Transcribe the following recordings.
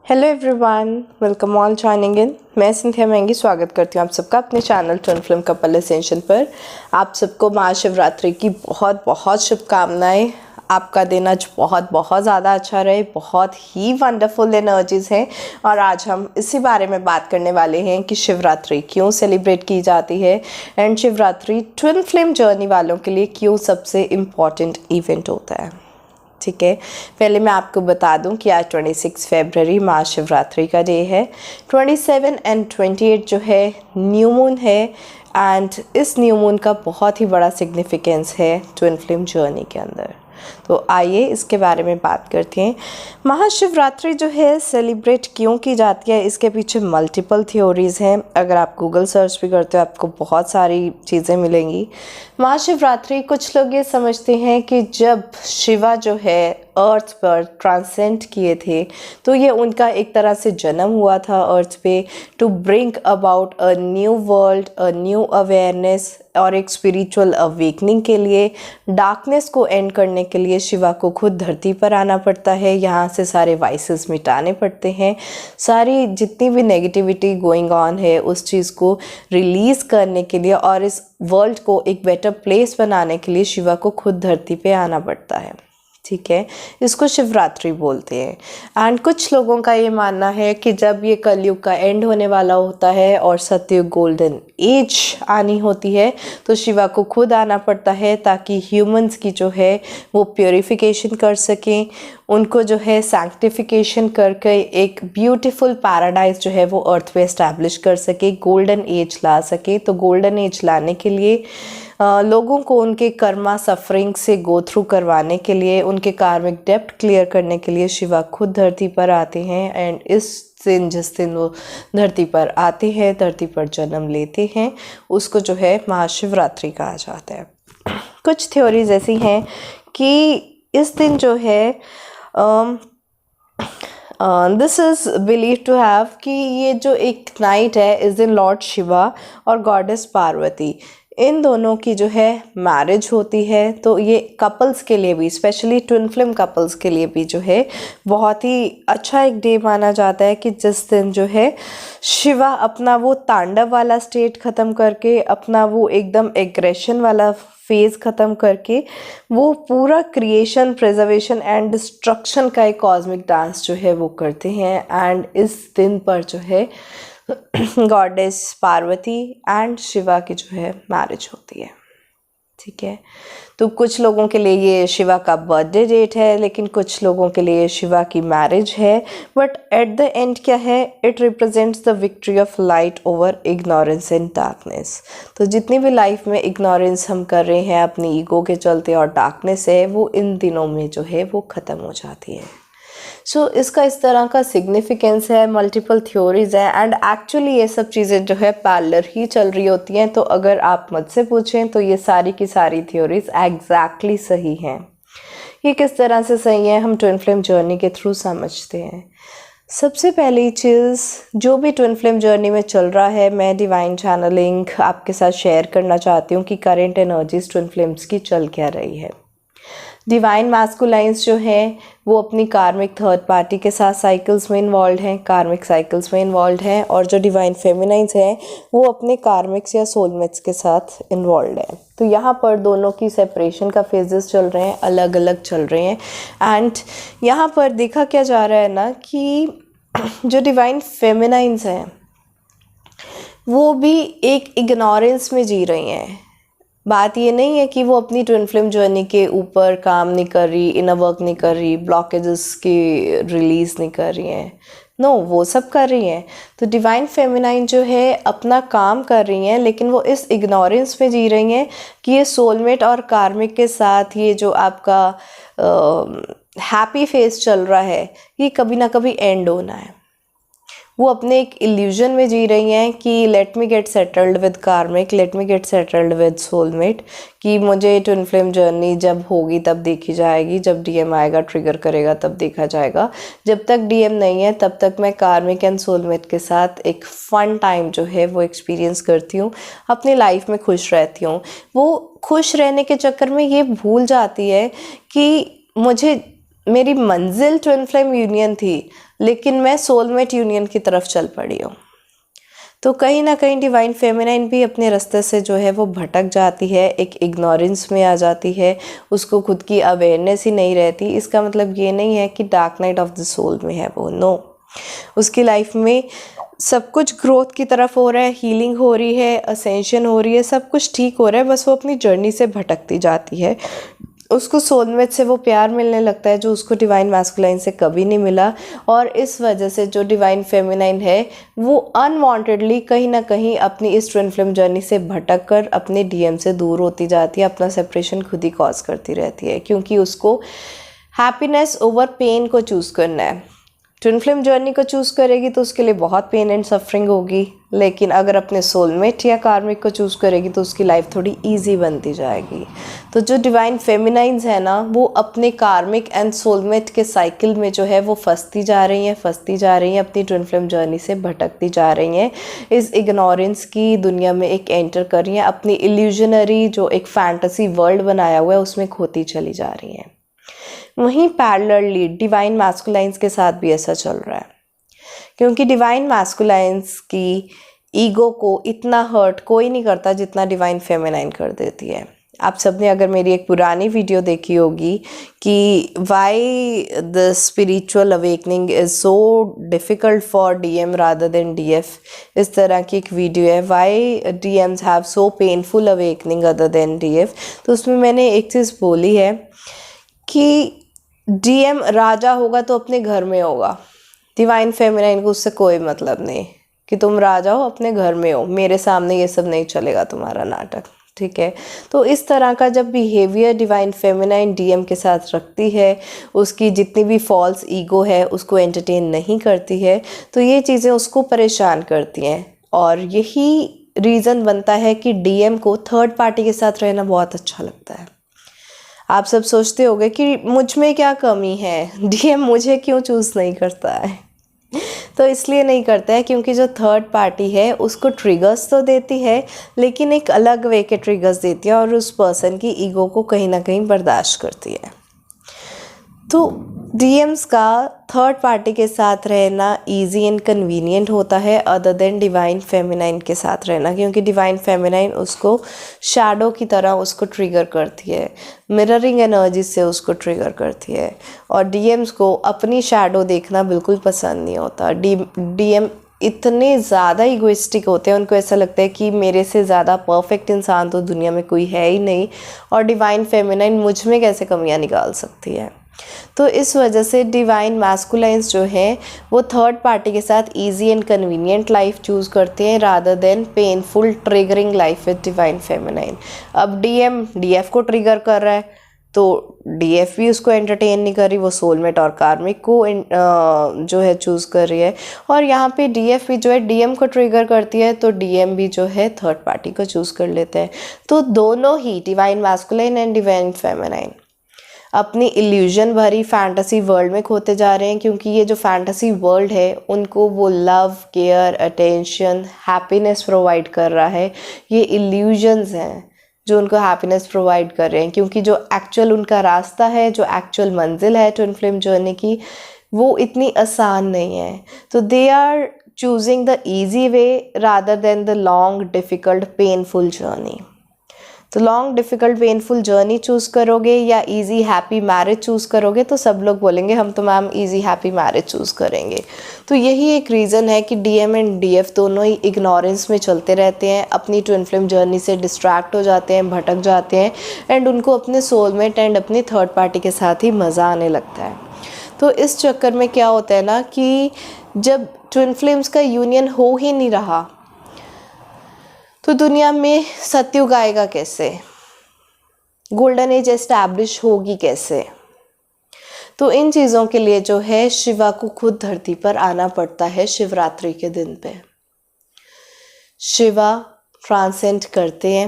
Hello everyone, welcome all joining in. मैं Cynthia महंगी स्वागत करती हूँ आप सबका अपने channel twin flame couple essential पर। आप सबको महाशिवरात्रि की बहुत बहुत शुभकामनाएं। आपका दिन आज बहुत बहुत ज़्यादा अच्छा रहे, बहुत ही वंडरफुल एनर्जीज़ हैं। और आज हम इसी बारे में बात करने वाले हैं कि शिवरात्रि क्यों सेलिब्रेट की जाती है and Shivratri twin flame journey वालों के लिए क्यों सबसे इम्पॉर्टेंट इवेंट होता है। ठीक है, पहले मैं आपको बता दूं कि आज 26 फरवरी महाशिवरात्रि का डे है। 27 एंड 28 जो है न्यू मून है एंड इस न्यू मून का बहुत ही बड़ा सिग्निफिकेंस है ट्विन फ्लेम जर्नी के अंदर। तो आइए इसके बारे में बात करते हैं। महाशिवरात्रि जो है सेलिब्रेट क्यों की जाती है, इसके पीछे मल्टीपल थ्योरीज़ हैं। अगर आप गूगल सर्च भी करते हो आपको बहुत सारी चीज़ें मिलेंगी। महाशिवरात्रि कुछ लोग ये समझते हैं कि जब शिवा जो है अर्थ पर ट्रांसेंड किए थे तो ये उनका एक तरह से जन्म हुआ था अर्थ पे, to bring about a new world, a new awareness और एक स्पिरिचुअल अवेकनिंग के लिए। डार्कनेस को एंड करने के लिए शिवा को खुद धरती पर आना पड़ता है, यहाँ से सारे वाइसेस मिटाने पड़ते हैं, सारी जितनी भी नेगेटिविटी गोइंग ऑन है उस चीज़ को रिलीज़ करने के लिए और इस वर्ल्ड को एक बेटर प्लेस बनाने के लिए शिवा को खुद धरती पे आना पड़ता है। ठीक है, इसको शिवरात्रि बोलते हैं। एंड कुछ लोगों का ये मानना है कि जब ये कलयुग का एंड होने वाला होता है और सतयुग गोल्डन एज आनी होती है तो शिवा को खुद आना पड़ता है ताकि ह्यूमंस की जो है वो प्योरिफिकेशन कर सकें, उनको जो है सैंक्टिफिकेशन करके एक ब्यूटीफुल पैराडाइज जो है वो अर्थ पे एस्टैब्लिश कर सके, गोल्डन एज ला सके। तो गोल्डन एज लाने के लिए लोगों को उनके कर्मा सफरिंग से गो थ्रू करवाने के लिए, उनके कार्मिक डेप्थ क्लियर करने के लिए शिवा खुद धरती पर आते हैं। एंड इस दिन जिस दिन वो धरती पर आते हैं, धरती पर जन्म लेते हैं, उसको जो है महाशिवरात्रि कहा जाता है। कुछ थ्योरीज ऐसी हैं कि इस दिन जो है this is believe to have कि ये जो एक नाइट है इस दिन लॉर्ड शिवा और गॉडेस पार्वती इन दोनों की जो है मैरिज होती है। तो ये कपल्स के लिए भी, स्पेशली ट्विन फ्लेम कपल्स के लिए भी जो है बहुत ही अच्छा एक डे माना जाता है कि जिस दिन जो है शिवा अपना वो तांडव वाला स्टेट ख़त्म करके, अपना वो एकदम एग्रेशन वाला फेज़ ख़त्म करके वो पूरा क्रिएशन, प्रिजर्वेशन एंड डिस्ट्रक्शन का एक कॉस्मिक डांस जो है वो करते हैं। एंड इस दिन पर जो है गॉडेस पार्वती एंड शिवा की जो है मैरिज होती है। ठीक है, तो कुछ लोगों के लिए ये शिवा का बर्थडे डेट है, लेकिन कुछ लोगों के लिए शिवा की मैरिज है। बट एट द एंड क्या है, it represents the victory of light over ignorance and darkness. तो जितनी भी लाइफ में इग्नोरेंस हम कर रहे हैं अपनी ईगो के चलते और डार्कनेस है वो इन दिनों में जो है वो ख़त्म हो जाती है। सो इसका इस तरह का सिग्निफिकेंस है, मल्टीपल थ्योरीज है एंड एक्चुअली ये सब चीज़ें जो है पैरेलल ही चल रही होती हैं। तो अगर आप मुझसे पूछें तो ये सारी की सारी थ्योरीज एग्जैक्टली सही हैं। ये किस तरह से सही है हम ट्विन फ्लेम जर्नी के थ्रू समझते हैं। सबसे पहली चीज़, जो भी ट्विन फ्लेम जर्नी में चल रहा है, मैं डिवाइन चैनलिंग आपके साथ शेयर करना चाहती हूँ कि करेंट एनर्जीज ट्विन फ्लेम्स की चल क्या रही है। डिवाइन मैस्कुलाइंस जो हैं वो अपनी कार्मिक थर्ड पार्टी के साथ साइकिल्स में इन्वॉल्व हैं, कार्मिक साइकिल्स में इन्वॉल्व हैं, और जो डिवाइन फेमिनाइंस हैं वो अपने कार्मिक्स या सोलमेट्स के साथ इन्वॉल्व हैं। तो यहाँ पर दोनों की सेपरेशन का फेजेस चल रहे हैं, अलग अलग चल रहे हैं। एंड यहाँ पर देखा क्या जा रहा है ना कि जो डिवाइन फेमिनाइंस हैं वो भी एक इग्नोरेंस में जी रही हैं। बात ये नहीं है कि वो अपनी ट्विन फ्लेम जर्नी के ऊपर काम नहीं कर रही, इनर वर्क नहीं कर रही, ब्लॉकेजेस की रिलीज़ नहीं कर रही हैं। नो, वो सब कर रही हैं। तो डिवाइन फेमिनाइन जो है अपना काम कर रही हैं, लेकिन वो इस इग्नोरेंस में जी रही हैं कि ये सोलमेट और कार्मिक के साथ ये जो आपका हैप्पी फेस चल रहा है ये कभी ना कभी एंड होना है। वो अपने एक इल्यूजन में जी रही हैं कि let me get settled with karmic, let me get settled with soulmate, कि मुझे ट्विन फ्लेम जर्नी जब होगी तब देखी जाएगी, जब डीएम आएगा ट्रिगर करेगा तब देखा जाएगा। जब तक डीएम नहीं है तब तक मैं कार्मिक एंड सोलमेट के साथ एक फ़न टाइम जो है वो एक्सपीरियंस करती हूँ, अपनी लाइफ में खुश रहती हूँ। वो खुश रहने के चक्कर में ये भूल जाती है कि मुझे मेरी मंजिल ट्विन फ्लेम यूनियन थी, लेकिन मैं सोलमेट यूनियन की तरफ चल पड़ी हूँ। तो कहीं ना कहीं डिवाइन फेमिनाइन भी अपने रास्ते से जो है वो भटक जाती है, एक इग्नोरेंस में आ जाती है, उसको खुद की अवेयरनेस ही नहीं रहती। इसका मतलब ये नहीं है कि dark night of the soul में है वो, नो। उसकी लाइफ में सब कुछ ग्रोथ की तरफ हो रहा है, हीलिंग हो रही है, असेंशन हो रही है, सब कुछ ठीक हो रहा है, बस वो अपनी जर्नी से भटकती जाती है। उसको सोलमेट से वो प्यार मिलने लगता है जो उसको डिवाइन मैस्कुलाइन से कभी नहीं मिला, और इस वजह से जो डिवाइन फेमिनाइन है वो अनवांटेडली कहीं ना कहीं अपनी इस ट्विन फ्लेम जर्नी से भटक कर अपने डीएम से दूर होती जाती है, अपना सेपरेशन खुद ही कॉज करती रहती है, क्योंकि उसको हैप्पीनेस ओवर पेन को चूज़ करना है। ट्विन फ्लेम जर्नी को चूज़ करेगी तो उसके लिए बहुत पेन एंड सफरिंग होगी, लेकिन अगर अपने सोलमेट या कार्मिक को चूज़ करेगी तो उसकी लाइफ थोड़ी इजी बनती जाएगी। तो जो डिवाइन फेमिनाइंस है ना, वो अपने कार्मिक एंड सोलमेट के साइकिल में जो है वो फंसती जा रही हैं, अपनी ट्विन फ्लेम जर्नी से भटकती जा रही हैं, इस इग्नोरेंस की दुनिया में एक एंटर कर रही हैं, अपनी इल्यूजनरी जो एक फैंटेसी वर्ल्ड बनाया हुआ है उसमें खोती चली जा रही हैं। वहीं पैरेलली डिवाइन मैस्कुलाइंस के साथ भी ऐसा चल रहा है, क्योंकि डिवाइन मैस्कुलाइंस की ईगो को इतना हर्ट कोई नहीं करता जितना डिवाइन फेमिनाइन कर देती है। आप सबने अगर मेरी एक पुरानी वीडियो देखी होगी कि why the spiritual awakening is so difficult for DM rather than DF, इस तरह की एक वीडियो है, why DMs have so painful awakening other than DF. तो उसमें मैंने एक चीज़ बोली है कि डीएम राजा होगा तो अपने घर में होगा, डिवाइन फेमिनाइन को उससे कोई मतलब नहीं कि तुम राजा हो अपने घर में हो, मेरे सामने ये सब नहीं चलेगा तुम्हारा नाटक, ठीक है। तो इस तरह का जब बिहेवियर डिवाइन फेमिनाइन डीएम के साथ रखती है, उसकी जितनी भी फॉल्स ईगो है उसको एंटरटेन नहीं करती है, तो ये चीज़ें उसको परेशान करती हैं, और यही रीज़न बनता है कि डीएम को थर्ड पार्टी के साथ रहना बहुत अच्छा लगता है। आप सब सोचते होंगे कि मुझ में क्या कमी है, डीएम मुझे क्यों चूज़ नहीं करता है। तो इसलिए नहीं करता है क्योंकि जो थर्ड पार्टी है उसको ट्रिगर्स तो देती है, लेकिन एक अलग वे के ट्रिगर्स देती है, और उस पर्सन की ईगो को कहीं ना कहीं बर्दाश्त करती है। तो डीएम्स का थर्ड पार्टी के साथ रहना इजी एंड कन्वीनियंट होता है अदर देन डिवाइन फेमिनाइन के साथ रहना, क्योंकि डिवाइन फेमिनाइन उसको शैडो की तरह उसको ट्रिगर करती है, मिररिंग एनर्जी से उसको ट्रिगर करती है, और डीएम्स को अपनी शैडो देखना बिल्कुल पसंद नहीं होता। डीएम इतने ज़्यादा इगोइस्टिक होते हैं, उनको ऐसा लगता है कि मेरे से ज़्यादा परफेक्ट इंसान तो दुनिया में कोई है ही नहीं, और डिवाइन फेमिनाइन मुझ में कैसे कमियां निकाल सकती है। तो इस वजह से डिवाइन मैस्कुलाइंस जो हैं वो थर्ड पार्टी के साथ easy and convenient life choose करते हैं rather than painful triggering life with divine feminine. अब डीएम डीएफ को ट्रिगर कर रहा है तो डीएफ भी उसको एंटरटेन नहीं कर रही, वो सोलमेट और कार्मिक को जो है चूज़ कर रही है, और यहाँ पे डीएफ भी जो है डीएम को ट्रिगर करती है, तो डीएम भी जो है थर्ड पार्टी को चूज़ कर लेते हैं। तो दोनों ही divine masculine and divine feminine अपनी इल्यूजन भरी फैंटेसी वर्ल्ड में खोते जा रहे हैं, क्योंकि ये जो फैंटेसी वर्ल्ड है उनको वो love, care, attention, happiness provide कर रहा है। ये इल्यूजन्स हैं जो उनको हैप्पीनेस प्रोवाइड कर रहे हैं, क्योंकि जो एक्चुअल उनका रास्ता है, जो एक्चुअल मंजिल है ट्विन फ्लेम जर्नी की, वो इतनी आसान नहीं है। तो they are choosing the easy way rather than the long difficult painful journey. तो long difficult painful journey choose करोगे या इजी हैप्पी मैरिज चूज़ करोगे, तो सब लोग बोलेंगे हम तो ma'am easy happy marriage choose करेंगे। तो यही एक रीज़न है कि डीएम एंड डीएफ दोनों ही इग्नोरेंस में चलते रहते हैं, अपनी ट्विन फ्लेम जर्नी से डिस्ट्रैक्ट हो जाते हैं, भटक जाते हैं, एंड उनको अपने सोलमेट एंड अपनी थर्ड पार्टी के साथ ही मज़ा आने लगता है। तो इस चक्कर में क्या होता है ना कि जब ट्विन फ्लेम्स का यूनियन हो ही नहीं रहा तो दुनिया में सतयुग आएगा कैसे, गोल्डन एज एस्टैब्लिश होगी कैसे। तो इन चीज़ों के लिए जो है शिवा को खुद धरती पर आना पड़ता है शिवरात्रि के दिन पे। शिवा ट्रांसेंड करते हैं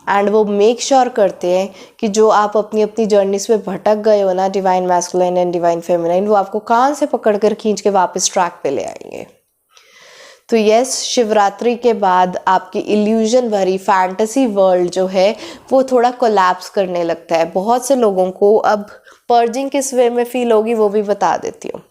एंड वो मेक श्योर करते हैं कि जो आप अपनी अपनी जर्नीज पे भटक गए हो ना, divine masculine and divine feminine, वो आपको कान से पकड़ कर खींच के वापस ट्रैक पे ले आएंगे। तो यस, शिवरात्रि के बाद आपकी इल्यूजन भरी फैंटेसी वर्ल्ड जो है वो थोड़ा कोलैप्स करने लगता है। बहुत से लोगों को अब पर्जिंग किस वे में फील होगी वो भी बता देती हूँ।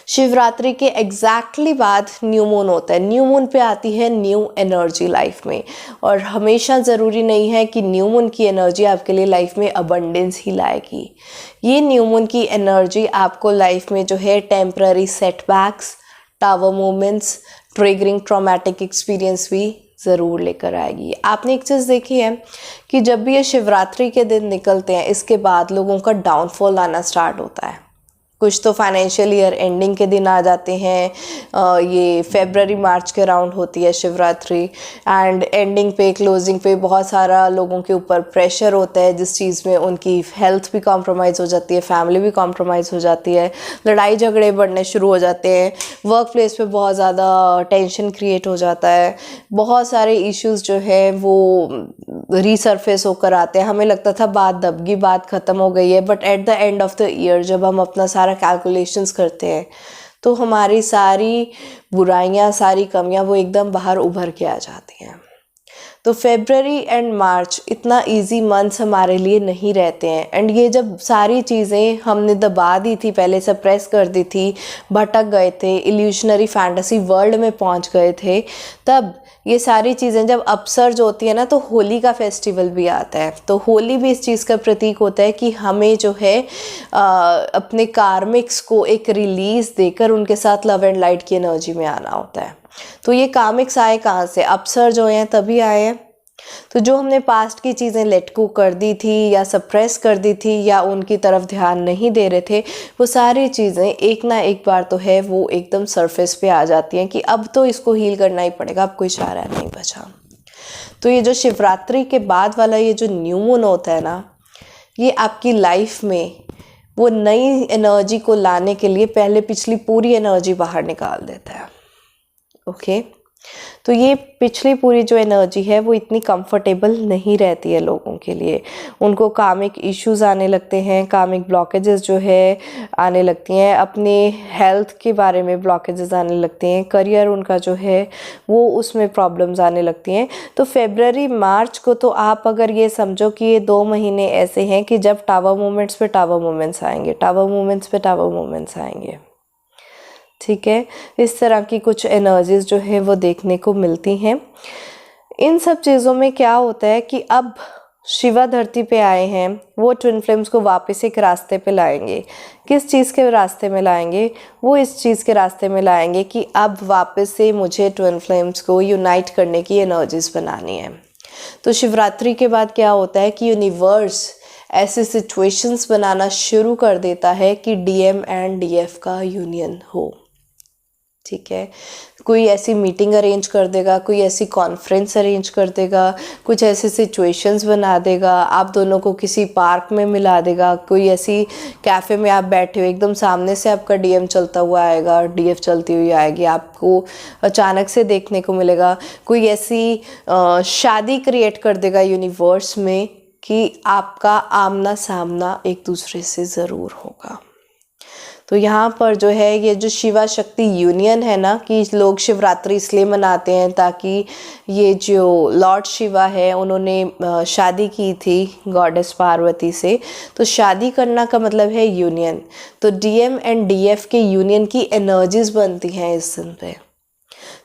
शिवरात्रि के एग्जैक्टली बाद न्यू मून होता है। न्यू मून पे आती है न्यू एनर्जी लाइफ में, और हमेशा ज़रूरी नहीं है कि न्यू मून की एनर्जी आपके लिए लाइफ में अबंडेंस ही लाएगी। ये न्यू मून की एनर्जी आपको लाइफ में जो है temporary setbacks, tower moments, triggering traumatic experience भी ज़रूर लेकर आएगी। आपने एक चीज़ देखी है कि जब भी ये शिवरात्रि के दिन निकलते हैं, इसके बाद लोगों का डाउनफॉल आना स्टार्ट होता है। कुछ तो फाइनेंशियल ईयर एंडिंग के दिन आ जाते हैं, ये फेब्रवरी मार्च के अराउंड होती है शिवरात्रि, एंड एंडिंग पे क्लोजिंग पे बहुत सारा लोगों के ऊपर प्रेशर होता है, जिस चीज़ में उनकी हेल्थ भी कॉम्प्रोमाइज़ हो जाती है, फैमिली भी कॉम्प्रोमाइज़ हो जाती है, लड़ाई झगड़े बढ़ने शुरू हो जाते हैं, वर्क प्लेस पे बहुत ज़्यादा टेंशन क्रिएट हो जाता है, बहुत सारे इश्यूज़ जो है वो रीसरफेस होकर आते हैं। हमें लगता था बात दब गई, बात ख़त्म हो गई है, but at the end of the year जब हम अपना सारा कैलकुलेशंस करते हैं तो हमारी सारी बुराइयां, सारी कमियां वो एकदम बाहर उभर के आ जाती हैं। तो फेब्रवरी एंड मार्च इतना इजी मंथ्स हमारे लिए नहीं रहते हैं, एंड ये जब सारी चीज़ें हमने दबा दी थी, पहले सप्रेस कर दी थी, भटक गए थे, इल्यूशनरी फैंटेसी वर्ल्ड में पहुंच गए थे, तब ये सारी चीज़ें जब अपसर्ज होती है ना, तो होली का फेस्टिवल भी आता है। तो होली भी इस चीज़ का प्रतीक होता है कि हमें जो है अपने कार्मिक्स को एक रिलीज़ देकर उनके साथ लव एंड लाइट की एनर्जी में आना होता है। तो ये कार्मिक्स आए कहाँ से? अपसर्ज हुए हैं तभी आए हैं। तो जो हमने पास्ट की चीज़ें लेट गो कर दी थी या सप्रेस कर दी थी या उनकी तरफ ध्यान नहीं दे रहे थे, वो सारी चीज़ें एक ना एक बार तो है वो एकदम सरफेस पे आ जाती हैं कि अब तो इसको हील करना ही पड़ेगा, अब कोई चारा नहीं बचा। तो ये जो शिवरात्रि के बाद वाला ये जो न्यू मून होता है ना, ये आपकी लाइफ में वो नई एनर्जी को लाने के लिए पहले पिछली पूरी एनर्जी बाहर निकाल देता है। ओके, तो ये पिछली पूरी जो एनर्जी है वो इतनी कंफर्टेबल नहीं रहती है लोगों के लिए। उनको कामिक इश्यूज आने लगते हैं, कामिक ब्लॉकेजेस जो है आने लगती हैं, अपने हेल्थ के बारे में ब्लॉकेजेस आने लगते हैं, करियर उनका जो है वो उसमें प्रॉब्लम्स आने लगती हैं। तो फेब्रवरी मार्च को तो आप अगर ये समझो कि ये 2 महीने ऐसे हैं कि जब टावर मोमेंट्स पे टावर मोमेंट्स आएंगे, टावर मोमेंट्स पे टावर मोमेंट्स आएंगे। ठीक है, इस तरह की कुछ एनर्जीज जो है वो देखने को मिलती हैं। इन सब चीज़ों में क्या होता है कि अब शिवा धरती पे आए हैं, वो ट्विन फ्लेम्स को वापस एक रास्ते पे लाएंगे। किस चीज़ के रास्ते में लाएंगे? वो इस चीज़ के रास्ते में लाएंगे कि अब वापस से मुझे ट्विन फ्लेम्स को यूनाइट करने की एनर्जीज बनानी है। तो शिवरात्रि के बाद क्या होता है कि यूनिवर्स ऐसे सिचुएशंस बनाना शुरू कर देता है कि डीएम एंड डीएफ का यूनियन हो। ठीक है, कोई ऐसी मीटिंग अरेंज कर देगा, कोई ऐसी कॉन्फ्रेंस अरेंज कर देगा, कुछ ऐसे सिचुएशंस बना देगा, आप दोनों को किसी पार्क में मिला देगा, कोई ऐसी कैफ़े में आप बैठे हो, एकदम सामने से आपका डीएम चलता हुआ आएगा, डीएफ चलती हुई आएगी, आपको अचानक से देखने को मिलेगा। कोई ऐसी शादी क्रिएट कर देगा यूनिवर्स में कि आपका आमना सामना एक दूसरे से ज़रूर होगा। तो यहाँ पर जो है ये जो शिवा शक्ति यूनियन है ना, कि लोग शिवरात्रि इसलिए मनाते हैं ताकि ये जो लॉर्ड शिवा है उन्होंने शादी की थी गॉडेस पार्वती से। तो शादी करना का मतलब है यूनियन। तो डीएम एंड डीएफ के यूनियन की एनर्जीज बनती हैं इस दिन पे।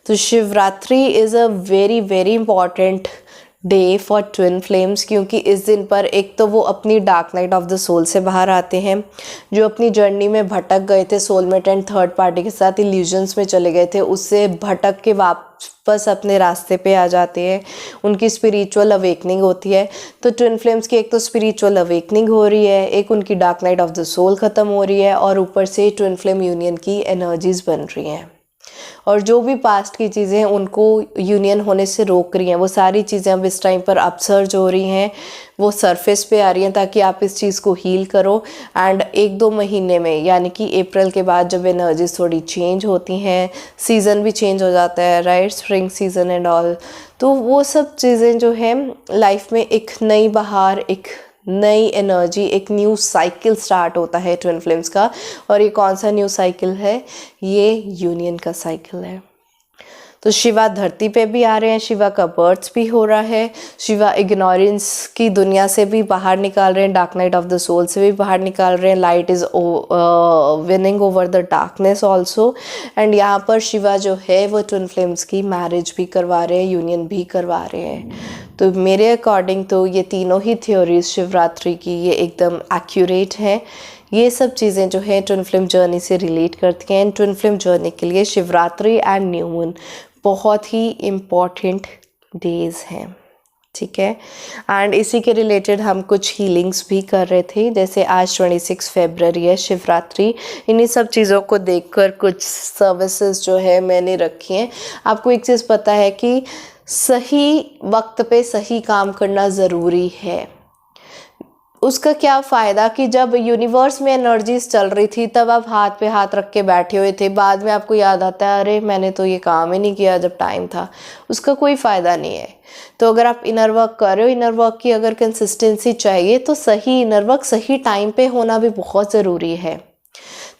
तो Shivratri is a very very important day for twin flames, क्योंकि इस दिन पर एक तो वो अपनी dark night of the soul से बाहर आते हैं, जो अपनी जर्नी में भटक गए थे, सोलमेट एंड थर्ड पार्टी के साथ इल्यूजन्स में चले गए थे, उससे भटक के वापस अपने रास्ते पे आ जाते हैं। उनकी स्पिरिचुअल अवेकनिंग होती है। तो ट्विन फ्लेम्स की एक तो स्पिरिचुअल अवेकनिंग हो रही है, एक उनकी dark night of the soul ख़त्म हो रही है, और ऊपर से ट्विन फ्लेम यूनियन की एनर्जीज बन रही हैं। और जो भी पास्ट की चीज़ें उनको यूनियन होने से रोक रही हैं, वो सारी चीज़ें अब इस टाइम पर अपसर्ज हो रही हैं, वो सरफेस पे आ रही हैं, ताकि आप इस चीज़ को हील करो। एंड 1-2 महीने में, यानी कि अप्रैल के बाद जब एनर्जीज थोड़ी चेंज होती हैं, सीज़न भी चेंज हो जाता है, right, spring season and all, तो वो सब चीज़ें जो है लाइफ में एक नई बहार, एक नई एनर्जी, एक न्यू साइकिल स्टार्ट होता है ट्विन फ्लेम्स का। और ये कौन सा न्यू साइकिल है? ये यूनियन का साइकिल है। तो शिवा धरती पे भी आ रहे हैं, शिवा का बर्थ भी हो रहा है, शिवा इग्नोरेंस की दुनिया से भी बाहर निकाल रहे हैं, dark night of the soul से भी बाहर निकाल रहे हैं, light is winning over the darkness also. And यहाँ पर शिवा जो है वो ट्विन फ्लेम्स की मैरिज भी करवा रहे हैं, यूनियन भी करवा रहे हैं। तो मेरे अकॉर्डिंग तो ये तीनों ही थ्योरीज शिवरात्रि की ये एकदम एक्यूरेट हैं। ये सब चीज़ें जो है ट्विन फ्लेम जर्नी से रिलेट करती हैं। ट्विन फ्लेम जर्नी के लिए शिवरात्रि एंड न्यू मून बहुत ही इम्पॉर्टेंट डेज़ हैं, ठीक है। एंड इसी के रिलेटेड हम कुछ हीलिंग्स भी कर रहे थे, जैसे आज 26 फरवरी है शिवरात्रि। इन्हीं सब चीज़ों को देखकर कुछ सर्विसेज जो है मैंने रखी हैं। आपको एक चीज़ पता है कि सही वक्त पे सही काम करना ज़रूरी है। उसका क्या फ़ायदा कि जब यूनिवर्स में एनर्जीज चल रही थी तब आप हाथ पे हाथ रख के बैठे हुए थे, बाद में आपको याद आता है अरे मैंने तो ये काम ही नहीं किया जब टाइम था, उसका कोई फ़ायदा नहीं है। तो अगर आप इनर वर्क कर रहे हो, इनर वर्क की अगर कंसिस्टेंसी चाहिए तो सही इनर वर्क सही टाइम पे होना भी बहुत ज़रूरी है।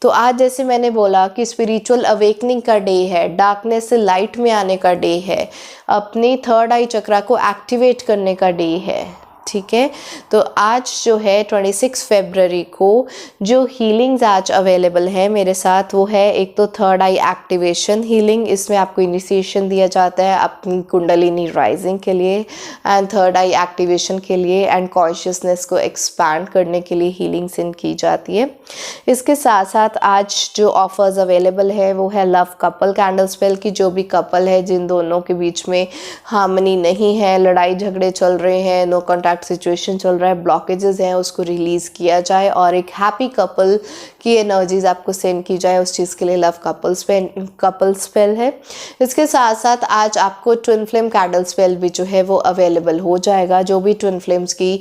तो आज जैसे मैंने बोला कि स्पिरिचुअल अवेकनिंग का डे है, डार्कनेस से लाइट में आने का डे है, अपनी थर्ड आई चक्रा को एक्टिवेट करने का डे है, ठीक है। तो आज जो है 26 फरवरी को जो हीलिंग्स आज अवेलेबल है मेरे साथ वो है, एक तो थर्ड आई एक्टिवेशन हीलिंग, इसमें आपको इनिशिएशन दिया जाता है अपनी कुंडलिनी राइजिंग के लिए एंड थर्ड आई एक्टिवेशन के लिए एंड कॉन्शियसनेस को एक्सपैंड करने के लिए हीलिंग्स इन की जाती है। इसके साथ साथ आज जो ऑफर्स अवेलेबल है वो है लव कपल कैंडल स्पेल की। जो भी कपल है जिन दोनों के बीच में हार्मनी नहीं है, लड़ाई झगड़े चल रहे हैं, नो कॉन्टैक्ट सिचुएशन चल रहा है, ब्लॉकेजेस हैं, उसको रिलीज़ किया जाए और एक हैप्पी कपल की एनर्जीज आपको सेंड की जाए, उस चीज़ के लिए लव कपल स्पेल है। इसके साथ साथ आज आपको ट्विन फ्लेम कैंडल स्पेल भी जो है वो अवेलेबल हो जाएगा। जो भी ट्विन फ्लेम्स की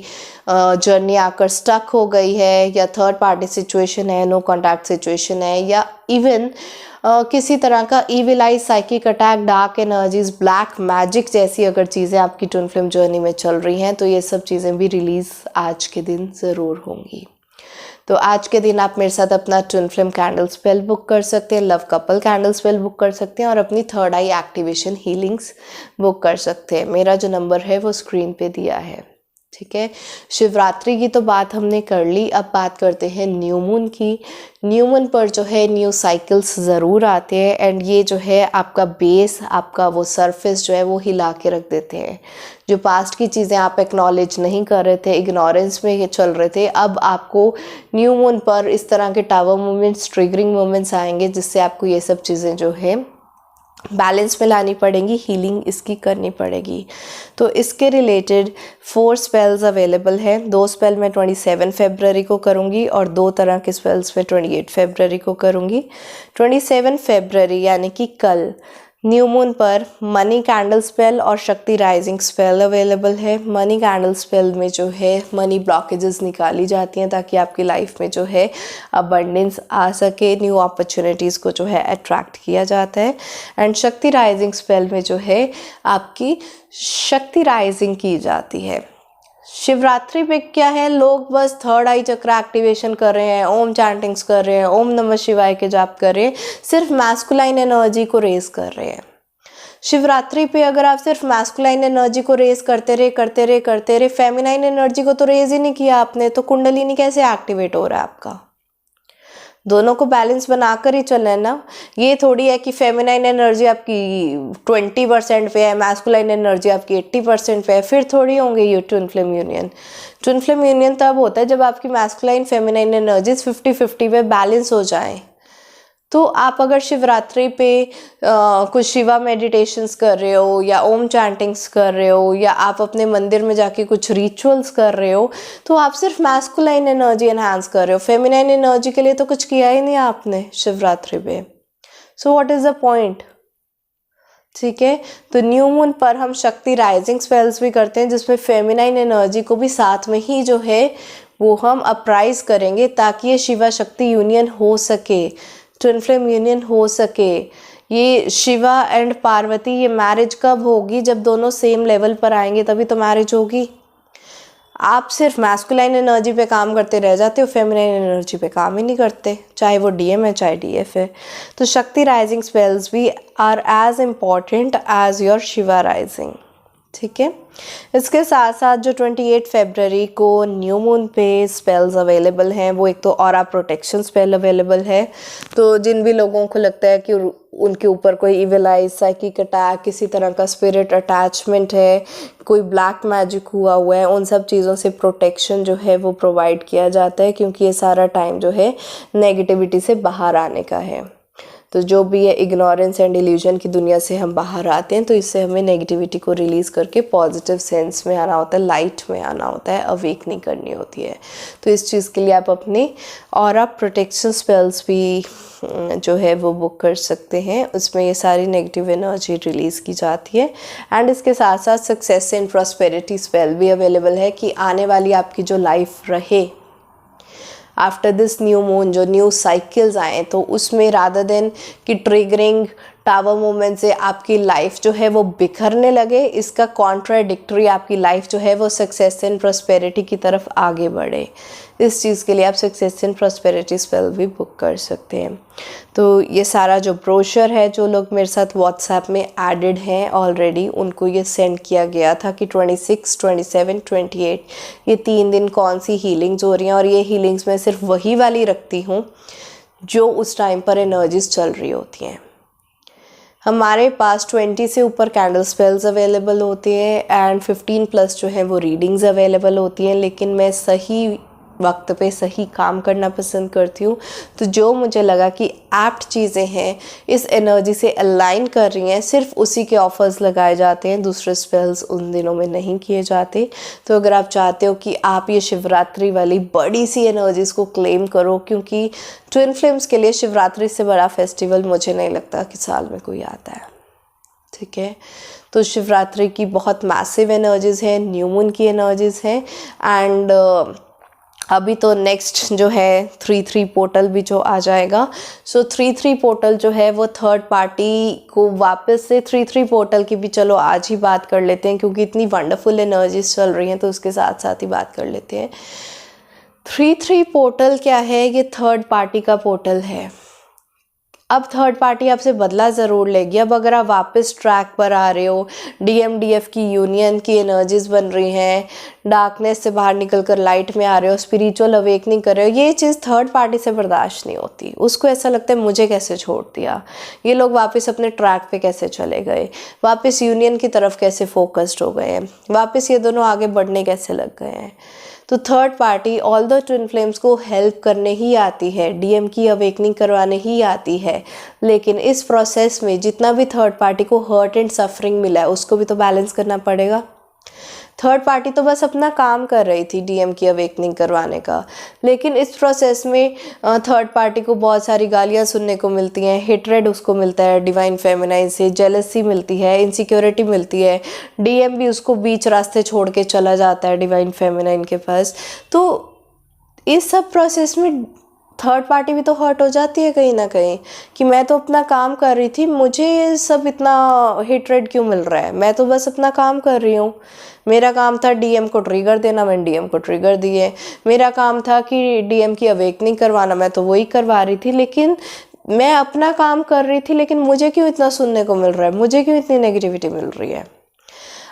जर्नी आकर स्टक हो गई है या थर्ड पार्टी सिचुएशन है, नो कॉन्टैक्ट सिचुएशन है या इवन किसी तरह का ईविलाइज psychic attack, dark energies, black magic जैसी अगर चीज़ें आपकी ट्विन फ्लेम जर्नी में चल रही हैं तो ये सब चीज़ें भी रिलीज़ आज के दिन ज़रूर होंगी। तो आज के दिन आप मेरे साथ अपना twin flame candle spell book कर सकते हैं, love couple candle spell book कर सकते हैं और अपनी थर्ड आई एक्टिवेशन हीलिंग्स बुक कर सकते हैं। मेरा जो नंबर है वो स्क्रीन पे दिया है, ठीक है। शिवरात्रि की तो बात हमने कर ली, अब बात करते हैं न्यू मून की। न्यू मून पर जो है न्यू साइकिल्स ज़रूर आते हैं एंड ये जो है आपका बेस, आपका वो सरफेस जो है वो हिला के रख देते हैं। जो पास्ट की चीज़ें आप एक्नॉलेज नहीं कर रहे थे, इग्नोरेंस में ये चल रहे थे, अब आपको न्यू मून पर इस तरह के टावर मूवमेंट्स, ट्रिगरिंग मूवमेंट्स आएंगे जिससे आपको ये सब चीज़ें जो है बैलेंस में लानी पड़ेंगी, हीलिंग इसकी करनी पड़ेगी। तो इसके रिलेटेड 4 स्पेल्स अवेलेबल हैं। 2 स्पेल मैं 27 फरवरी को करूँगी और 2 तरह के स्पेल्स मैं 28 फरवरी को करूँगी। 27 फरवरी यानी कि कल न्यू मून पर मनी कैंडल स्पेल और शक्ति राइजिंग स्पेल अवेलेबल है। मनी कैंडल स्पेल में जो है मनी ब्लॉकेजेस निकाली जाती हैं ताकि आपकी लाइफ में जो है अबंडेंस आ सके, न्यू अपॉर्चुनिटीज़ को जो है अट्रैक्ट किया जाता है। एंड शक्ति राइजिंग स्पेल में जो है आपकी शक्ति राइजिंग की जाती है। शिवरात्रि पे क्या है, लोग बस थर्ड आई चक्र एक्टिवेशन कर रहे हैं, ओम चैंटिंग्स कर रहे हैं, ओम नमः शिवाय के जाप कर रहे हैं, सिर्फ मैस्कुलाइन एनर्जी को रेज कर रहे हैं। शिवरात्रि पे अगर आप सिर्फ मैस्कुलाइन एनर्जी को रेज करते रहे, फेमिनाइन एनर्जी को तो रेज ही नहीं किया आपने, तो कुंडलिनी कैसे एक्टिवेट हो रहा है आपका? दोनों को बैलेंस बनाकर ही चलना है ना। ये थोड़ी है कि फेमिनाइन एनर्जी आपकी 20% पे है, मैस्कुलाइन एनर्जी आपकी 80% पे है, फिर थोड़ी होंगे ये twin flame union. Twin flame union तब होता है जब आपकी मैस्कुलाइन फेमिनाइन एनर्जीज 50-50 पे बैलेंस हो जाए। तो आप अगर शिवरात्रि पे कुछ शिवा मेडिटेशंस कर रहे हो या ओम चैंटिंग्स कर रहे हो या आप अपने मंदिर में जाके कुछ रिचुअल्स कर रहे हो तो आप सिर्फ मैस्कुलाइन एनर्जी एनहांस कर रहे हो, फेमिनाइन एनर्जी के लिए तो कुछ किया ही नहीं आपने शिवरात्रि पे। So what is the point? ठीक है, तो न्यू मून पर हम शक्ति राइजिंग स्पेल्स भी करते हैं जिसमें फेमिनाइन एनर्जी को भी साथ में ही जो है वो हम अप्राइज करेंगे ताकि ये शिवा शक्ति यूनियन हो सके, ट्विन फ्लेम यूनियन हो सके। ये शिवा एंड पार्वती, ये मैरिज कब होगी? जब दोनों सेम लेवल पर आएंगे तभी तो मैरिज होगी। आप सिर्फ मैस्कुलाइन एनर्जी पे काम करते रह जाते हो, फेमिनाइन एनर्जी पे काम ही नहीं करते, चाहे वो डीएम है चाहे डीएफ है। तो शक्ति राइजिंग स्पेल्स भी are as important as your Shiva rising, ठीक है। इसके साथ साथ जो 28 फरवरी को न्यू मून पे स्पेल्स अवेलेबल हैं, वो एक तो ऑरा प्रोटेक्शन स्पेल अवेलेबल है। तो जिन भी लोगों को लगता है कि उनके ऊपर कोई इविल आइज, साइकिक अटैक, किसी तरह का स्पिरिट अटैचमेंट है, कोई ब्लैक मैजिक हुआ है, उन सब चीज़ों से प्रोटेक्शन जो है वो प्रोवाइड किया जाता है, क्योंकि ये सारा टाइम जो है नेगेटिविटी से बाहर आने का है। तो जो भी है इग्नोरेंस एंड इल्यूजन की दुनिया से हम बाहर आते हैं, तो इससे हमें नेगेटिविटी को रिलीज़ करके पॉजिटिव सेंस में आना होता है, लाइट में आना होता है, अवेकनिंग करनी होती है। तो इस चीज़ के लिए आप अपने ऑरा प्रोटेक्शन स्पेल्स भी जो है वो बुक कर सकते हैं। उसमें ये सारी नेगेटिव एनर्जी रिलीज़ की जाती है। एंड इसके साथ साथ सक्सेस एंड प्रॉस्पेरिटी स्पेल भी अवेलेबल है कि आने वाली आपकी जो लाइफ रहे आफ्टर दिस न्यू मून, जो न्यू साइकिल्स आए, तो उसमें रादर देन कि ट्रिगरिंग टावर मूवमेंट से आपकी लाइफ जो है वो बिखरने लगे, इसका कॉन्ट्राडिक्टरी आपकी लाइफ जो है वो सक्सेस एंड प्रॉस्पेरिटी की तरफ आगे बढ़े। इस चीज़ के लिए आप सक्सेस एंड प्रॉस्पेरिटी स्पेल भी बुक कर सकते हैं। तो ये सारा जो ब्रोशर है, जो लोग मेरे साथ व्हाट्सएप में एडेड हैं ऑलरेडी, उनको ये सेंड किया गया था कि 26, 27, 28 ये 3 दिन कौन सी हीलिंग्स हो रही हैं। और ये हीलिंग्स मैं सिर्फ वही वाली रखती हूँ जो उस टाइम पर एनर्जीज चल रही होती हैं। हमारे पास 20 से ऊपर कैंडल स्पेल्स अवेलेबल होते हैं एंड 15+ जो है वो रीडिंग्स अवेलेबल होती हैं, लेकिन मैं सही वक्त पे सही काम करना पसंद करती हूँ। तो जो मुझे लगा कि एप्ट चीज़ें हैं, इस एनर्जी से अलाइन कर रही हैं, सिर्फ उसी के ऑफर्स लगाए जाते हैं, दूसरे स्पेल्स उन दिनों में नहीं किए जाते। तो अगर आप चाहते हो कि आप ये शिवरात्रि वाली बड़ी सी एनर्जीज़ को क्लेम करो, क्योंकि ट्विन फ्लेम्स के लिए शिवरात्रि से बड़ा फेस्टिवल मुझे नहीं लगता कि साल में कोई आता है, ठीक है। तो शिवरात्रि की बहुत मैसिव एनर्जीज़ हैं, न्यू मून की एनर्जीज़ हैं एंड अभी तो नेक्स्ट जो है 3-3 पोर्टल भी जो आ जाएगा। सो 3-3 पोर्टल जो है वो थर्ड पार्टी को वापस से 3-3 पोर्टल की भी चलो आज ही बात कर लेते हैं, क्योंकि इतनी वंडरफुल एनर्जीज चल रही हैं, तो उसके साथ साथ ही बात कर लेते हैं। 3-3 पोर्टल क्या है? ये थर्ड पार्टी का पोर्टल है। अब थर्ड पार्टी आपसे बदला ज़रूर लेगी। अब अगर आप वापस ट्रैक पर आ रहे हो, DMDF की यूनियन की एनर्जीज बन रही हैं, डार्कनेस से बाहर निकल कर लाइट में आ रहे हो, स्पिरिचुअल अवेकनिंग कर रहे हो, ये चीज़ थर्ड पार्टी से बर्दाश्त नहीं होती। उसको ऐसा लगता है मुझे कैसे छोड़ दिया, ये लोग वापस अपने ट्रैक पे कैसे चले गए, वापस यूनियन की तरफ कैसे फोकस्ड हो गए हैं, वापस ये दोनों आगे बढ़ने कैसे लग गए हैं। तो third party all the twin flames को हेल्प करने ही आती है, DM की अवेकनिंग करवाने ही आती है, लेकिन इस प्रोसेस में जितना भी थर्ड पार्टी को हर्ट एंड सफरिंग मिला है उसको भी तो बैलेंस करना पड़ेगा। थर्ड पार्टी तो बस अपना काम कर रही थी DM की अवेकनिंग करवाने का, लेकिन इस प्रोसेस में थर्ड पार्टी को बहुत सारी गालियाँ सुनने को मिलती हैं, हेट्रेड उसको मिलता है डिवाइन फेमिनाइन से, जेलसी मिलती है, इनसिक्योरिटी मिलती है, DM भी उसको बीच रास्ते छोड़ के चला जाता है डिवाइन फेमिनाइन के पास। तो इस सब प्रोसेस में थर्ड पार्टी भी तो हर्ट हो जाती है कहीं ना कहीं कि मैं तो अपना काम कर रही थी, मुझे ये सब इतना हेट्रेड क्यों मिल रहा है, मैं तो बस अपना काम कर रही हूँ। मेरा काम था DM को ट्रिगर देना, मैंने DM को ट्रिगर दिए। मेरा काम था कि DM की अवेकनिंग करवाना, मैं तो वही करवा रही थी, लेकिन मैं अपना काम कर रही थी, लेकिन मुझे क्यों इतना सुनने को मिल रहा है, मुझे क्यों इतनी नेगेटिविटी मिल रही है।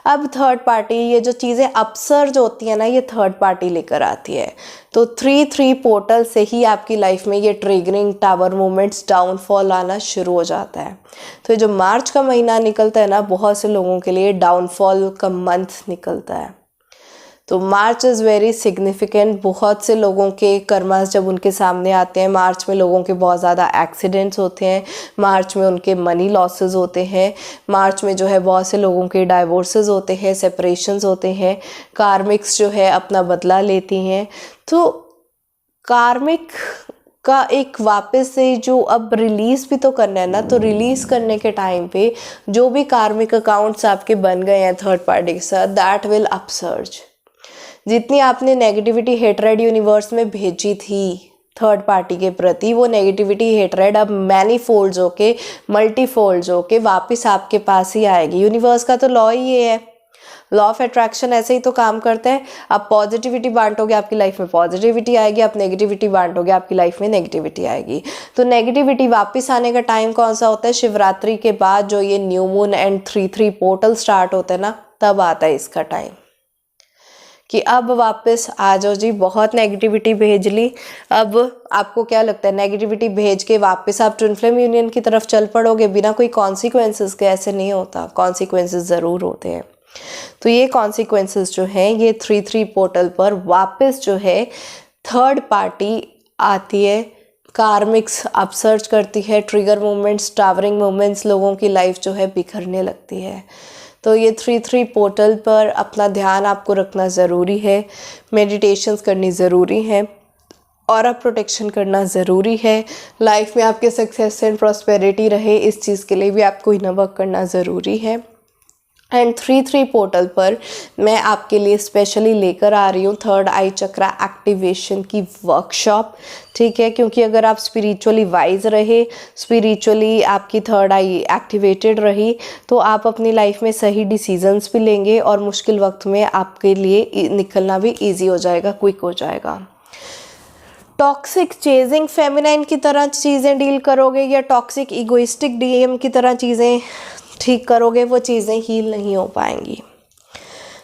अब थर्ड पार्टी ये जो चीज़ें अपसर्ज होती है ना, ये थर्ड पार्टी लेकर आती है। तो 3-3 पोर्टल से ही आपकी लाइफ में ये ट्रिगरिंग टावर मूवमेंट्स, डाउनफॉल आना शुरू हो जाता है। तो ये जो मार्च का महीना निकलता है ना, बहुत से लोगों के लिए डाउनफॉल का मंथ निकलता है। तो मार्च इज़ वेरी सिग्निफिकेंट। बहुत से लोगों के कर्मास जब उनके सामने आते हैं, मार्च में लोगों के बहुत ज़्यादा एक्सीडेंट्स होते हैं, मार्च में उनके मनी लॉसेस होते हैं, मार्च में जो है बहुत से लोगों के डाइवोर्सेस होते हैं, सेपरेशंस होते हैं, कार्मिक्स जो है अपना बदला लेती हैं। तो कार्मिक का एक वापस से जो अब रिलीज़ भी तो करना है ना, तो रिलीज़ करने के टाइम पे जो भी कार्मिक अकाउंट्स आपके बन गए हैं थर्ड पार्टी के साथ, दैट विल अपसर्ज। जितनी आपने नेगेटिविटी हेट्रेड यूनिवर्स में भेजी थी थर्ड पार्टी के प्रति, वो नेगेटिविटी हेट्रेड अब मैनी फोल्ड्स होके, मल्टी फोल्ड्स होके वापस आपके पास ही आएगी। यूनिवर्स का तो लॉ ही ये है, लॉ ऑफ अट्रैक्शन ऐसे ही तो काम करता है। आप पॉजिटिविटी बांटोगे आपकी लाइफ में पॉजिटिविटी आएगी, आप नेगेटिविटी बांटोगे आपकी लाइफ में नेगेटिविटी आएगी। तो नेगेटिविटी वापस आने का टाइम कौन सा होता है? शिवरात्रि के बाद जो ये new moon and 3-3 portal start होते हैं ना, तब आता है इसका टाइम कि अब वापस आ जाओ जी, बहुत नेगेटिविटी भेज ली। अब आपको क्या लगता है नेगेटिविटी भेज के वापस आप ट्विन फ्लेम यूनियन की तरफ चल पड़ोगे बिना कोई कॉन्सिक्वेंसेस के? ऐसे नहीं होता, कॉन्सिक्वेंसेस ज़रूर होते हैं। तो ये कॉन्सिक्वेंसेस जो हैं ये 3-3 पोर्टल पर वापस जो है थर्ड पार्टी आती है, कार्मिक्स आप सर्च करती है, ट्रिगर मोमेंट्स, टावरिंग मोमेंट्स, लोगों की लाइफ जो है बिखरने लगती है। तो ये 3-3 पोर्टल पर अपना ध्यान आपको रखना ज़रूरी है, मेडिटेशंस करनी ज़रूरी है, ऑरा प्रोटेक्शन करना ज़रूरी है। लाइफ में आपके सक्सेस एंड प्रॉस्पेरिटी रहे, इस चीज़ के लिए भी आपको इनर वर्क करना ज़रूरी है। एंड 3-3 पोर्टल पर मैं आपके लिए स्पेशली लेकर आ रही हूँ थर्ड आई चक्रा एक्टिवेशन की वर्कशॉप, ठीक है? क्योंकि अगर आप स्पिरिचुअली वाइज रहे, स्पिरिचुअली आपकी थर्ड आई एक्टिवेटेड रही, तो आप अपनी लाइफ में सही डिसीजंस भी लेंगे और मुश्किल वक्त में आपके लिए निकलना भी ईजी हो जाएगा, क्विक हो जाएगा। टॉक्सिक चेजिंग फेमिनाइन की तरह चीज़ें डील करोगे या टॉक्सिक इगोइस्टिक डीएम की तरह चीज़ें ठीक करोगे, वो चीज़ें हील नहीं हो पाएंगी।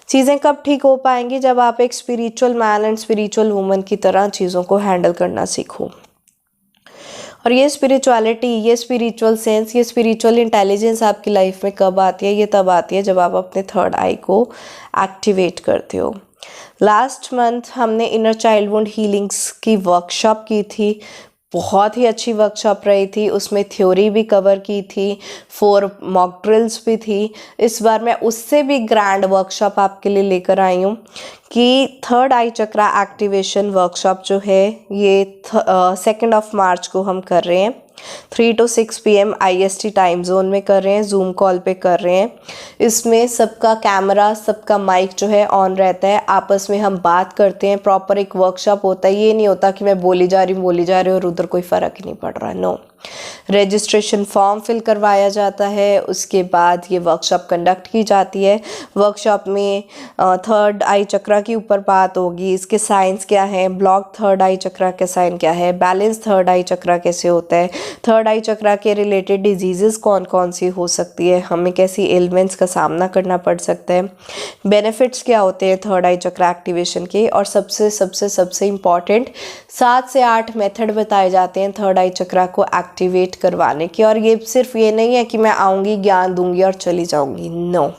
चीज़ें कब ठीक हो पाएंगी? जब आप एक spiritual man and spiritual woman की तरह चीज़ों को हैंडल करना सीखो। और ये स्पिरिचुअलिटी, ये स्पिरिचुअल सेंस, ये स्पिरिचुअल इंटेलिजेंस आपकी लाइफ में कब आती है? ये तब आती है जब आप अपने थर्ड आई को एक्टिवेट करते हो। लास्ट मंथ हमने इनर चाइल्ड वुंड हीलिंग्स की वर्कशॉप की थी, बहुत ही अच्छी वर्कशॉप रही थी। उसमें थ्योरी भी कवर की थी, 4 मॉक ड्रिल्स भी थी। इस बार मैं उससे भी ग्रैंड वर्कशॉप आपके लिए लेकर आई हूँ कि थर्ड आई चक्रा एक्टिवेशन वर्कशॉप जो है ये 2 मार्च को हम कर रहे हैं। 3 to 6 PM IST time zone में कर रहे हैं, जूम कॉल पे कर रहे हैं। इसमें सबका कैमरा, सबका माइक जो है ऑन रहता है, आपस में हम बात करते हैं, प्रॉपर एक वर्कशॉप होता है। ये नहीं होता कि मैं बोली जा रही हूँ और उधर कोई फ़र्क ही नहीं पड़ रहा है, नो। रजिस्ट्रेशन फॉर्म फिल करवाया जाता है, उसके बाद ये वर्कशॉप कंडक्ट की जाती है। वर्कशॉप में थर्ड आई चक्रा के ऊपर बात होगी, इसके साइंस क्या है, ब्लॉक थर्ड आई चक्रा का साइन क्या है, बैलेंस थर्ड आई चक्रा कैसे होता है, थर्ड आई चक्रा के रिलेटेड डिजीज़ेस कौन कौन सी हो सकती है, हमें कैसी एलिमेंट्स का सामना करना पड़ सकता है, बेनिफिट्स क्या होते हैं थर्ड आई चक्रा एक्टिवेशन के, और सबसे सबसे सबसे इम्पॉर्टेंट 7 से 8 मेथड बताए जाते हैं थर्ड आई चक्रा को एक्टिवेट करवाने की। और ये सिर्फ ये नहीं है कि मैं आऊँगी, ज्ञान दूंगी और चली जाऊँगी, नो।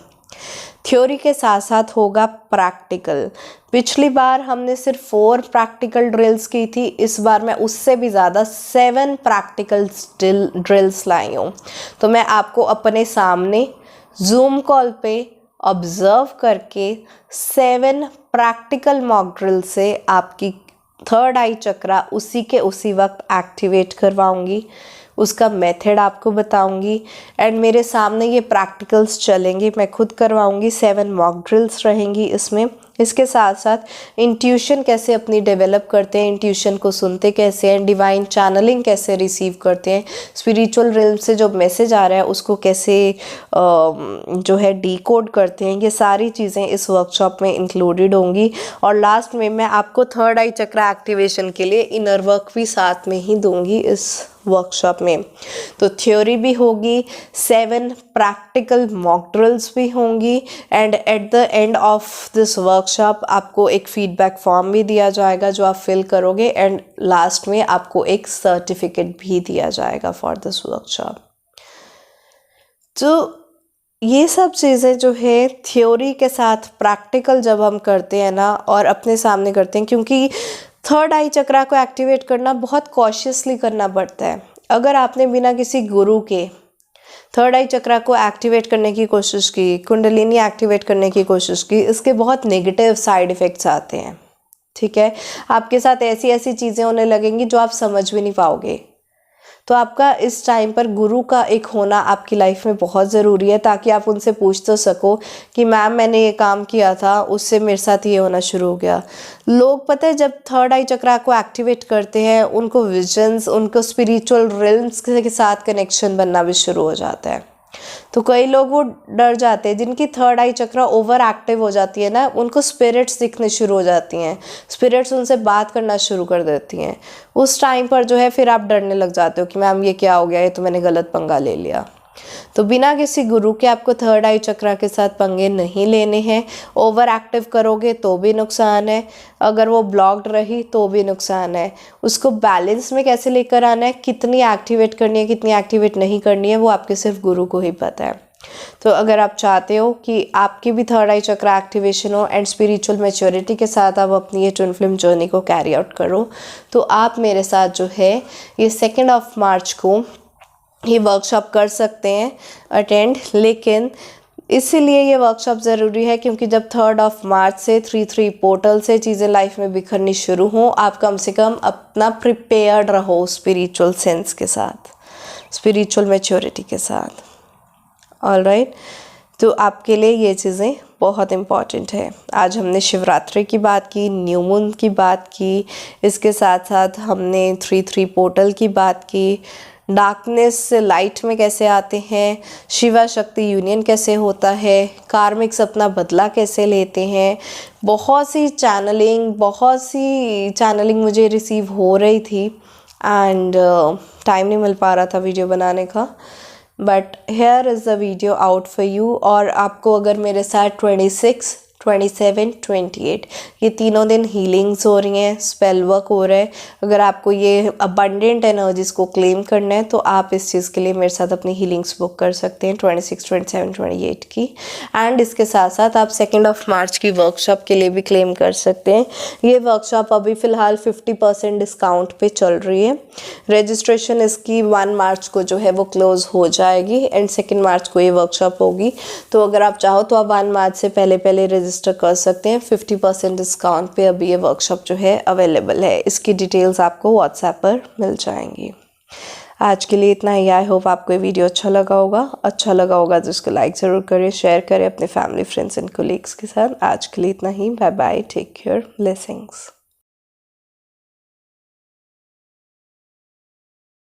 थ्योरी के साथ साथ होगा प्रैक्टिकल। पिछली बार हमने सिर्फ 4 प्रैक्टिकल ड्रिल्स की थी, इस बार मैं उससे भी ज़्यादा 7 प्रैक्टिकल ड्रिल्स लाई हूँ। तो मैं आपको अपने सामने जूम कॉल पे ऑब्जर्व करके 7 प्रैक्टिकल मॉक ड्रिल से आपकी थर्ड आई चक्रा उसी के उसी वक्त एक्टिवेट करवाऊंगी, उसका मेथड आपको बताऊंगी। एंड मेरे सामने ये प्रैक्टिकल्स चलेंगे, मैं खुद करवाऊंगी, 7 मॉक ड्रिल्स रहेंगी इसमें। इसके साथ साथ इंट्यूशन कैसे अपनी डेवलप करते हैं, इंट्यूशन को सुनते कैसे हैं, डिवाइन चैनलिंग कैसे रिसीव करते हैं, स्पिरिचुअल रिल्म से जो मैसेज आ रहा है उसको कैसे जो है डीकोड करते हैं, ये सारी चीज़ें इस वर्कशॉप में इंक्लूडेड होंगी। और लास्ट में मैं आपको थर्ड आई चक्रा एक्टिवेशन के लिए इनर वर्क भी साथ में ही दूंगी इस वर्कशॉप में। तो थ्योरी भी होगी, 7 प्रैक्टिकल मॉक ड्रिल्स भी होंगी, and at the end of this workshop आपको एक फीडबैक फॉर्म भी दिया जाएगा जो आप फिल करोगे, एंड लास्ट में आपको एक सर्टिफिकेट भी दिया जाएगा फॉर दिस वर्कशॉप। तो ये सब चीज़ें जो है थ्योरी के साथ प्रैक्टिकल जब हम करते हैं ना और अपने सामने करते हैं, क्योंकि थर्ड आई चक्रा को एक्टिवेट करना बहुत कॉशियसली करना पड़ता है। अगर आपने बिना किसी गुरु के थर्ड आई चक्रा को एक्टिवेट करने की कोशिश की, कुंडलिनी एक्टिवेट करने की कोशिश की, इसके बहुत नेगेटिव साइड इफ़ेक्ट्स आते हैं, ठीक है। आपके साथ ऐसी ऐसी चीज़ें होने लगेंगी जो आप समझ भी नहीं पाओगे। तो आपका इस टाइम पर गुरु का एक होना आपकी लाइफ में बहुत ज़रूरी है, ताकि आप उनसे पूछ तो सको कि मैम मैंने ये काम किया था, उससे मेरे साथ ये होना शुरू हो गया। लोग पता है जब थर्ड आई चक्रा को एक्टिवेट करते हैं उनको विजन्स, उनको स्पिरिचुअल रिल्म्स के साथ कनेक्शन बनना भी शुरू हो जाता है। तो कई लोग वो डर जाते हैं, जिनकी थर्ड आई चक्रा ओवर एक्टिव हो जाती है ना, उनको स्पिरिट्स दिखने शुरू हो जाती हैं, स्पिरिट्स उनसे बात करना शुरू कर देती हैं। उस टाइम पर जो है फिर आप डरने लग जाते हो कि मैम ये क्या हो गया, ये तो मैंने गलत पंगा ले लिया। तो बिना किसी गुरु के आपको थर्ड आई चक्रा के साथ पंगे नहीं लेने हैं। ओवर एक्टिव करोगे तो भी नुकसान है, अगर वो ब्लॉक्ड रही तो भी नुकसान है। उसको बैलेंस में कैसे लेकर आना है, कितनी एक्टिवेट करनी है, कितनी एक्टिवेट नहीं करनी है, वो आपके सिर्फ गुरु को ही पता है। तो अगर आप चाहते हो कि आपकी भी थर्ड आई चक्रा एक्टिवेशन हो एंड स्पिरिचुअल मैच्योरिटी के साथ आप अपनी ये ट्विन फ्लेम जर्नी को कैरी आउट करो, तो आप मेरे साथ जो है ये 2 मार्च को ये वर्कशॉप कर सकते हैं अटेंड। लेकिन इसीलिए ये वर्कशॉप ज़रूरी है क्योंकि जब 3 मार्च से 3 पोर्टल से चीज़ें लाइफ में बिखरनी शुरू हों, आप कम से कम अपना प्रिपेयर्ड रहो स्पिरिचुअल सेंस के साथ, स्पिरिचुअल मैच्योरिटी के साथ। ऑलराइट, तो आपके लिए ये चीज़ें बहुत इम्पॉर्टेंट है। आज हमने शिवरात्रि की बात की, न्यू मून की बात की, इसके साथ साथ हमने 3 पोर्टल की बात की, डार्कनेस से लाइट में कैसे आते हैं, शिवा शक्ति यूनियन कैसे होता है, कार्मिक्स अपना बदला कैसे लेते हैं। बहुत सी चैनलिंग मुझे रिसीव हो रही थी एंड टाइम नहीं मिल पा रहा था वीडियो बनाने का, but here is the video out for you. और आपको अगर मेरे साथ 26, 27, 28 ये तीनों दिन हीलिंग्स हो रही हैं, स्पेल वर्क हो रहा है, अगर आपको ये अबंडेंट एनर्जीज को क्लेम करना है तो आप इस चीज़ के लिए मेरे साथ अपनी हीलिंग्स बुक कर सकते हैं 26, 27, 28 की। एंड इसके साथ साथ आप 2 मार्च की वर्कशॉप के लिए भी क्लेम कर सकते हैं। ये वर्कशॉप अभी फ़िलहाल 50% डिस्काउंट पे चल रही है। रजिस्ट्रेशन इसकी 1 मार्च को जो है वो क्लोज़ हो जाएगी एंड 2 मार्च को ये वर्कशॉप होगी। तो अगर आप चाहो तो आप 1 मार्च से पहले रजिस्टर कर सकते हैं। 50% डिस्काउंट पे अभी ये वर्कशॉप जो है अवेलेबल है। इसकी डिटेल्स आपको व्हाट्सएप पर मिल जाएंगी। आज के लिए इतना ही। आई होप आपको ये वीडियो अच्छा लगा होगा तो इसको लाइक ज़रूर करें, शेयर करें अपने फैमिली, फ्रेंड्स एंड कोलीग्स के साथ। आज के लिए इतना ही। Bye bye, take care, blessings.